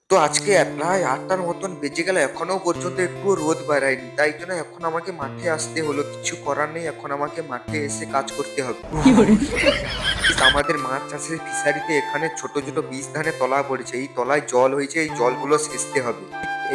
তো আজকে প্রায় ৮টার মতন বেজে গেল, এখনো পর্যন্ত একটুও রোদ বাড়ায়নি। তাই জন্য এখন আমাকে মাঠে আসতে হলো, কিছু করার নেই, এখন আমাকে মাঠে এসে কাজ করতে হবে। আমাদের মাছ চাষের ফিশারিতে এখানে ছোট ছোট বীজ ধানে তলা পড়েছে, এই তলায় জল হয়েছে, এই জলগুলো সেচতে হবে।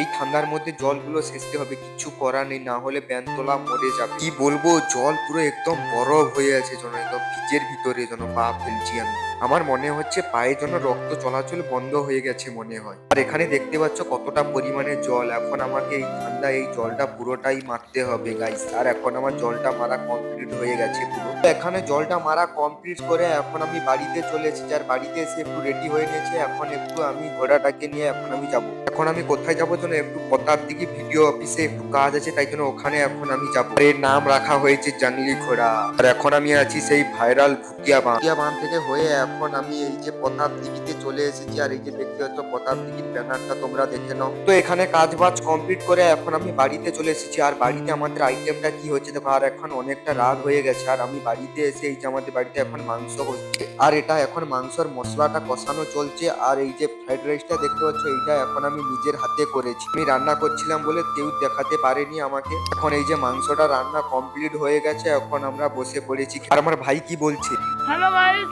এই ঠান্ডার মধ্যে জলগুলো সেচতে হবে, কিছু করার নেই, না হলে ব্যানতলা মরে যাবে। কি বলবো, জল পুরো একদম বরফ হয়ে আছে, যেন একদম ফ্রিজের ভিতরে যেন পা ফেলছি আমি। আমার মনে হচ্ছে পায়ে যেন রক্ত চলাচল বন্ধ হয়ে গেছে মনে হয়। আর এখানে দেখতে পাচ্ছ কতটা পরিমাণে জল। এখন আমাকে এই ঠান্ডা এই জলটা পুরোটাই মারতে হবে গাইস। আর এখন আমার জলটা মারা কমপ্লিট হয়ে গেছে পুরো। তো এখানে জলটা মারা কমপ্লিট করে এখন আমি বাড়িতে চলে এসেছি, আর বাড়িতে এসে একটু রেডি হয়ে নিয়েছে। এখন একটু আমি ঘোড়াটাকে নিয়ে এখন আমি যাব। এখন আমি কোথায় যাবো যেন, একটু পতার দিকে ভিডিও অফিসে একটু কাজ আছে, তাই জন্য ওখানে এখন আমি যাবো। এর নাম রাখা হয়েছে জাংলি ঘোড়া। আর এখন আমি আছি সেই ভাইরাল ভুতিয়া বাঁধ থেকে হয়ে এখন আমি এই যে পতার দিঘিতে চলে এসেছি। আর এই যে দেখতে পাচ্ছ পতার দিঘির ব্যানারটা, তোমরা দেখে নাও। তো এখানে কাজ বাজ কমপ্লিট করে এখন আমি বাড়িতে চলে এসেছি। আর বাড়িতে আমাদের আইটেমটা কি হচ্ছে দেখো, আর এখন অনেকটা রাত হয়ে গেছে। আর আমি বাড়িতে এসে এই যে আমাদের বাড়িতে এখন মাংস হচ্ছে, আর এটা এখন মাংসর মশলাটা কষানো চলছে। আর এই যে ফ্রাইড রাইসটা দেখতে পাচ্ছ, এইটা এখন আমি নিজের হাতে করেছি। আমি রান্না করছিলাম বলে কেউ দেখাতে পারেনি আমাকে। এখন এই যে মাংসটা রান্না কমপ্লিট হয়ে গেছে, এখন আমরা বসে পড়েছি। আর আমার ভাই কি বলছে, হ্যালো গাইস,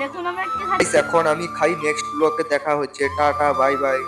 দেখুন আমরা কি খাচ্ছি। এখন আমি খাই। নেক্সট ব্লগে দেখা হচ্ছে, টাটা বাই বাই।